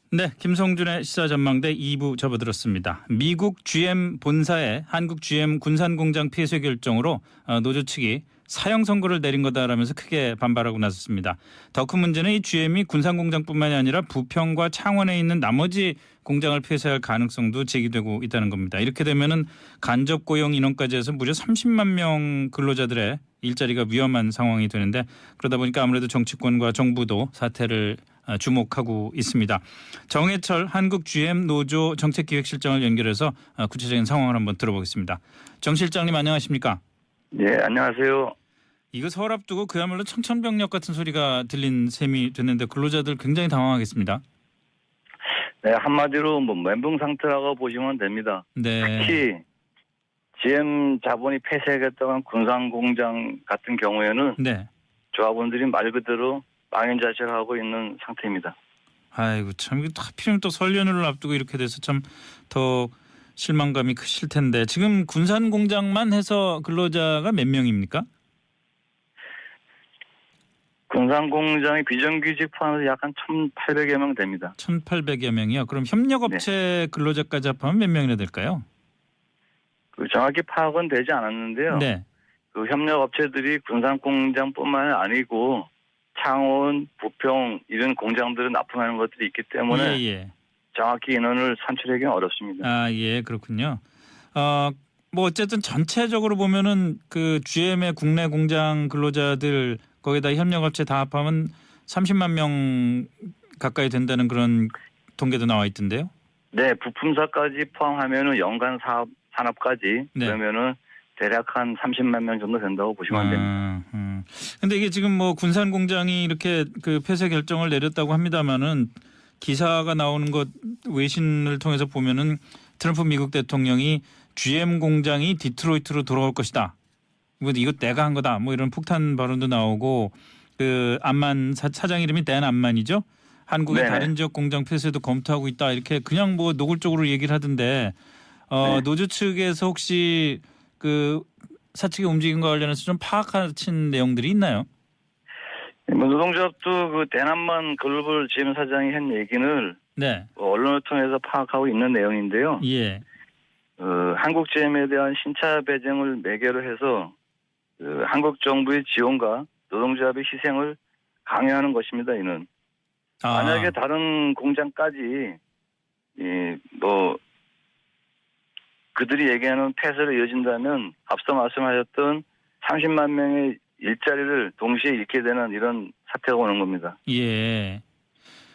네, 김성준의 시사전망대 2부 접어들었습니다. 미국 GM 본사의 한국 GM 군산공장 폐쇄 결정으로 노조 측이 사형 선고를 내린 거다라면서 크게 반발하고 나섰습니다. 더 큰 문제는 이 GM이 군산공장뿐만이 아니라 부평과 창원에 있는 나머지 공장을 폐쇄할 가능성도 제기되고 있다는 겁니다. 이렇게 되면은 간접 고용 인원까지 해서 무려 30만 명 근로자들의 일자리가 위험한 상황이 되는데, 그러다 보니까 아무래도 정치권과 정부도 사태를 주목하고 있습니다. 정해철 한국 GM 노조 정책기획실장을 연결해서 구체적인 상황을 한번 들어보겠습니다. 정 실장님 안녕하십니까? 네, 안녕하세요. 이거 서울 앞두고 그야말로 청천벽력 같은 소리가 들린 셈이 됐는데 근로자들 굉장히 당황하겠습니다. 네, 한마디로 멘붕 상태라고 보시면 됩니다. 네. 특히 GM 자본이 폐쇄하겠다는 군산공장 같은 경우에는 네. 조합원들이 말 그대로 망연자실하고 있는 상태입니다. 아이고 참, 이거 하필이면 또 설 연휴를 앞두고 이렇게 돼서 참 더 실망감이 크실 텐데, 지금 군산공장만 해서 근로자가 몇 명입니까? 군산공장의 비정규직 포함해서 약 한 1,800여 명 됩니다. 1,800여 명이요. 그럼 협력업체 근로자까지 합하면 몇 명이나 될까요? 정확히 파악은 되지 않았는데요. 네. 그 협력업체들이 군산공장뿐만 아니고 창원, 부평 이런 공장들을 납품하는 것들이 있기 때문에 예. 정확히 인원을 산출하기는 어렵습니다. 아, 예, 그렇군요. 뭐 어쨌든 전체적으로 보면은 그 GM의 국내 공장 근로자들 거기다 협력업체 다 합하면 30만 명 가까이 된다는 그런 통계도 나와 있던데요. 네, 부품사까지 포함하면은 연간 산업까지 네. 그러면은 대략 한 30만 명 정도 된다고 보시면 됩니다. 근데 이게 지금 뭐 군산 공장이 이렇게 그 폐쇄 결정을 내렸다고 합니다마는 기사가 나오는 것 외신을 통해서 보면은 트럼프 미국 대통령이 GM 공장이 디트로이트로 돌아올 것이다. 이거 내가 한 거다. 뭐 이런 폭탄 발언도 나오고, 그 암만 사장 이름이 댄 암만이죠. 한국의 네네. 다른 지역 공장 폐쇄도 검토하고 있다. 이렇게 그냥 뭐 노골적으로 얘기를 하던데, 네. 노조 측에서 혹시 그 사측의 움직임과 관련해서 좀 파악하신 내용들이 있나요? 노동조합도 그 대남만 글로벌 GM 사장이 한 얘기를 네. 언론을 통해서 파악하고 있는 내용인데요. 예. 한국 GM에 대한 신차 배정을 매개로 해서 한국 정부의 지원과 노동조합의 희생을 강요하는 것입니다. 이는 만약에 다른 공장까지 그들이 얘기하는 폐쇄로 이어진다면 앞서 말씀하셨던 30만 명의 일자리를 동시에 잃게 되는 이런 사태가 오는 겁니다. 예.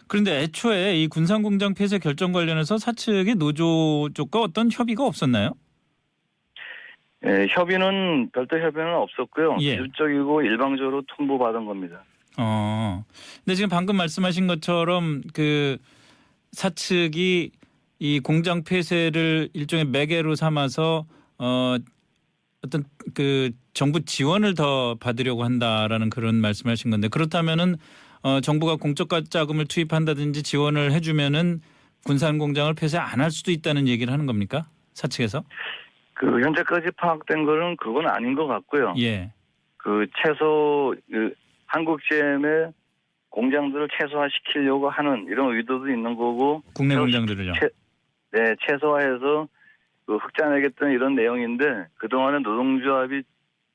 그런데 애초에 이 군산공장 폐쇄 결정 관련해서 사측의 노조 쪽과 어떤 협의가 없었나요? 예, 별도 협의는 없었고요. 예. 기술적이고 일방적으로 통보받은 겁니다. 근데 지금 방금 말씀하신 것처럼 그 사측이 이 공장 폐쇄를 일종의 매개로 삼아서 어떤 그 정부 지원을 더 받으려고 한다라는 그런 말씀하신 건데, 그렇다면은 정부가 공적 자금을 투입한다든지 지원을 해주면은 군산 공장을 폐쇄 안 할 수도 있다는 얘기를 하는 겁니까? 사측에서? 현재까지 파악된 거는 그건 아닌 것 같고요. 예. 최소 한국 GM의 공장들을 최소화시키려고 하는 이런 의도도 있는 거고. 국내 공장들을요. 네, 최소화해서 흑자내겠다는 이런 내용인데 그동안은 노동조합이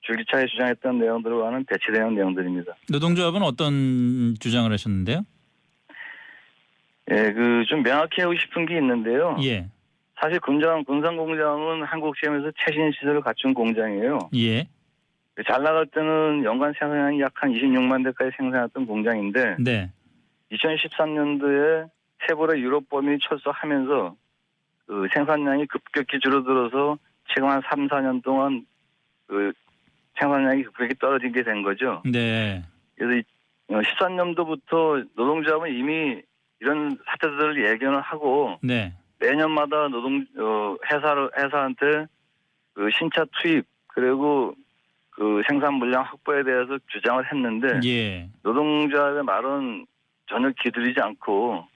줄기차게 주장했던 내용들과는 대치되는 내용들입니다. 노동조합은 어떤 주장을 하셨는데요? 예, 좀 명확히 하고 싶은 게 있는데요. 예. 사실 군산공장은 한국 GM에서 최신 시설을 갖춘 공장이에요. 예. 잘 나갈 때는 연간 생산량이 약 한 26만 대까지 생산했던 공장인데 네. 2013년도에 세월의 유럽범위 철수하면서 생산량이 급격히 줄어들어서 최근 한 3, 4년 동안 생산량이 급격히 떨어지게 된 거죠. 네. 그래서 13년도부터 노동조합은 이미 이런 사태들을 예견을 하고 네. 매년마다 회사한테 신차 투입 그리고 생산 물량 확보에 대해서 주장을 했는데 예. 노동조합의 말은 전혀 기들이지 않고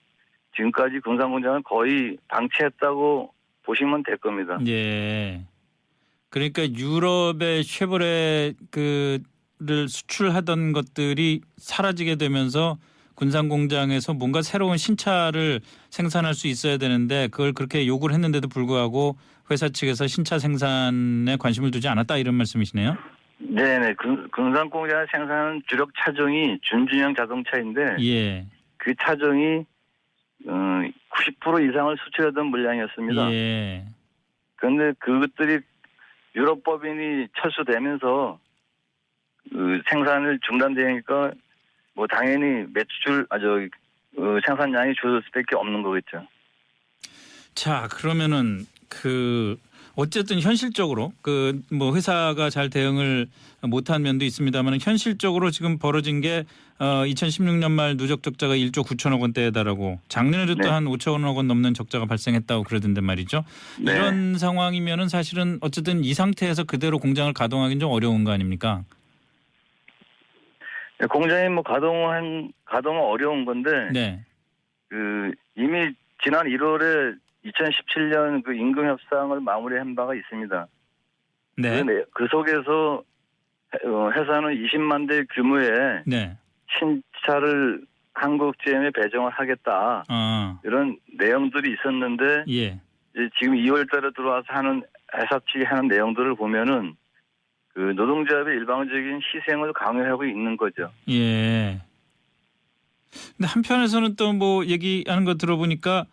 지금까지 군산공장을 거의 방치했다고 보시면 될 겁니다. 예. 그러니까 유럽의 쉐보레 를 수출하던 것들이 사라지게 되면서 군산 공장에서 뭔가 새로운 신차를 생산할 수 있어야 되는데 그걸 그렇게 요구를 했는데도 불구하고 회사 측에서 신차 생산에 관심을 두지 않았다 이런 말씀이시네요. 네네. 군산 공장에 생산하는 주력 차종이 준준형 자동차인데 예. 그 차종이 90% 이상을 수출하던 물량이었습니다. 예. 그런데 그것들이 유럽 법인이 철수되면서 그 생산을 중단되니까 뭐 당연히 생산량이 줄어들 수밖에 없는 거겠죠. 자, 그러면은 어쨌든 현실적으로 뭐 회사가 잘 대응을 못한 면도 있습니다만 현실적으로 지금 벌어진 게 2016년 말 누적 적자가 1조 9천억 원대에 달하고 작년에도 또 네. 한 5천억 원 넘는 적자가 발생했다고 그러던데 말이죠. 네. 이런 상황이면은 사실은 어쨌든 이 상태에서 그대로 공장을 가동하기는 좀 어려운 거 아닙니까? 공장이 뭐 가동은 어려운 건데 네. 이미 지난 1월에 2017년 그 임금 협상을 마무리한 바가 있습니다. 네. 그 속에서 회사는 20만 대 규모의 네. 신차를 한국 GM에 배정을 하겠다. 이런 내용들이 있었는데 예. 이제 지금 2월달에 들어와서 회사 측이 하는 내용들을 보면은 그 노동조합의 일방적인 희생을 강요하고 있는 거죠. 예. 근데 한편에서는 또 뭐 얘기하는 거 들어보니까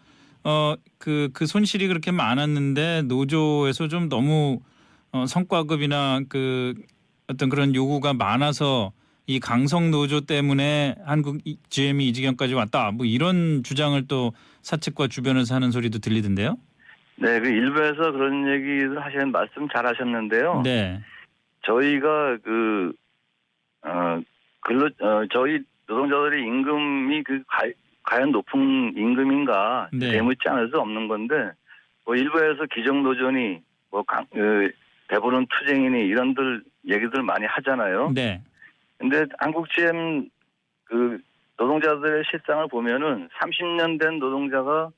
그 손실이 그렇게 많았는데 노조에서 좀 너무 성과급이나 어떤 그런 요구가 많아서 이 강성 노조 때문에 한국 GM이 이 지경까지 왔다. 뭐 이런 주장을 또 사측과 주변에서 하는 소리도 들리던데요. 네, 그 일부에서 그런 얘기를 하시는 말씀 잘 하셨는데요. 네. 저희가 저희 노동자들의 임금이 과연 높은 임금인가 네. 되묻지 않을 수 없는 건데 뭐 일부에서 기종 노조니 배부른 투쟁이니 이런들 얘기들 많이 하잖아요. 네. 근데 한국 GM 노동자들의 실상을 보면은 30년 된 노동자가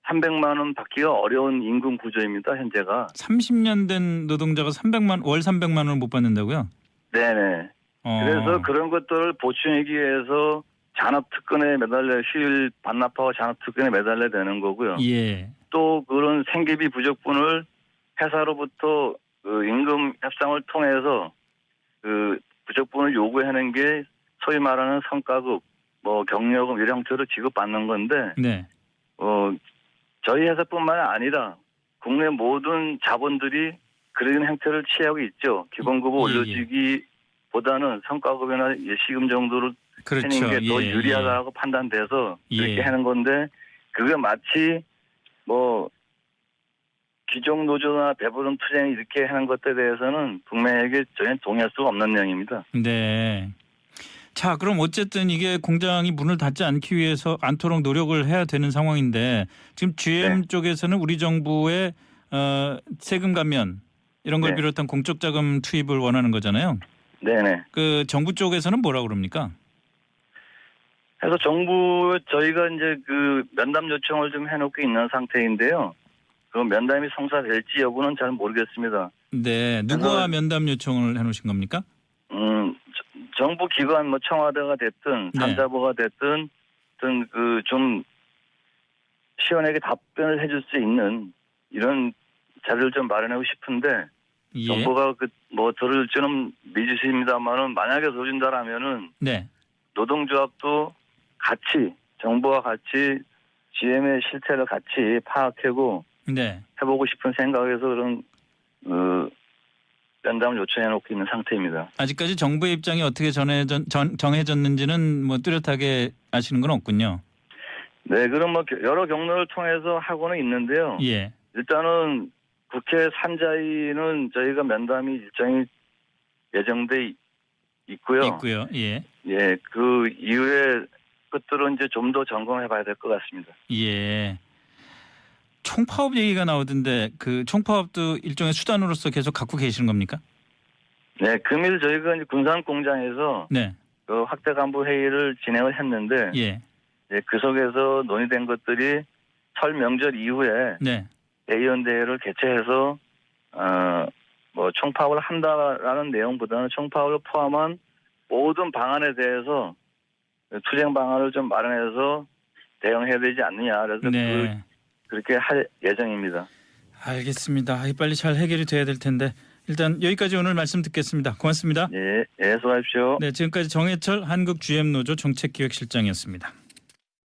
300만 원 받기가 어려운 임금 구조입니다. 현재가. 30년 된 노동자가 월 300만 원을 못 받는다고요? 네네. 그래서 그런 것들을 보충하기 위해서 잔업특권에 휴일 반납하고 잔업특권에 매달려야 되는 거고요. 예. 또 그런 생계비 부족분을 회사로부터 임금 협상을 통해서 부족분을 요구하는 게 소위 말하는 성과급, 뭐 경력금 이런 형태로 지급받는 건데, 네. 저희 회사뿐만 아니라 국내 모든 자본들이 그런 형태를 취하고 있죠. 기본급을 올려주기보다는 성과급이나 예시금 정도를 그렇죠. 하는 게 더 유리하다고 판단돼서 그렇게 하는 건데 그게 마치 뭐 기종 노조나 배부른 투쟁 이렇게 하는 것에 대해서는 분명하게 저희는 동의할 수가 없는 내용입니다. 네. 자, 그럼 어쨌든 이게 공장이 문을 닫지 않도록 노력을 해야 되는 상황인데 지금 GM 쪽에서는 우리 정부의 세금 감면 이런 걸 비롯한 공적 자금 투입을 원하는 거잖아요. 네네. 그 정부 쪽에서는 뭐라 그럽니까? 그래서 저희가 이제 면담 요청을 좀 해놓고 있는 상태인데요. 그 면담이 성사될지 여부는 잘 모르겠습니다. 네, 누구와 면담 요청을 해놓으신 겁니까? 정부 기관 뭐 청와대가 됐든 산자부가 됐든 좀 시원하게 답변을 해줄 수 있는 이런 자료를 좀 마련하고 싶은데 정부가 들을지는 미지수입니다만은 만약에 들어준다라면은 노동조합도 같이 정부와 같이 GM의 실태를 같이 파악하고 해보고 싶은 생각에서 그런 면담을 요청해놓고 있는 상태입니다. 아직까지 정부의 입장이 어떻게 정해졌는지는 뭐 뚜렷하게 아시는 건 없군요. 네, 그럼 뭐 여러 경로를 통해서 하고는 있는데요. 예. 일단은 국회 산자위는 저희가 면담이 일정이 예정돼 있고요. 예. 예, 그 이후에 것들은 이제 좀 더 점검해봐야 될 것 같습니다. 예. 총파업 얘기가 나오던데 그 총파업도 일종의 수단으로서 계속 갖고 계시는 겁니까? 네, 금일 저희가 이제 군산 공장에서 그 확대 간부 회의를 진행을 했는데 그 속에서 논의된 것들이 설 명절 이후에 대의원대회를 개최해서 뭐 총파업을 한다라는 내용보다는 총파업을 포함한 모든 방안에 대해서 투쟁 방안을 좀 마련해서 대응해야 되지 않느냐. 그래서 네. 그렇게 할 예정입니다. 알겠습니다. 빨리 잘 해결이 돼야 될 텐데 일단 여기까지 오늘 말씀 듣겠습니다. 고맙습니다. 예, 수고하십시오. 네, 지금까지 정해철 한국 GM노조 정책기획실장이었습니다.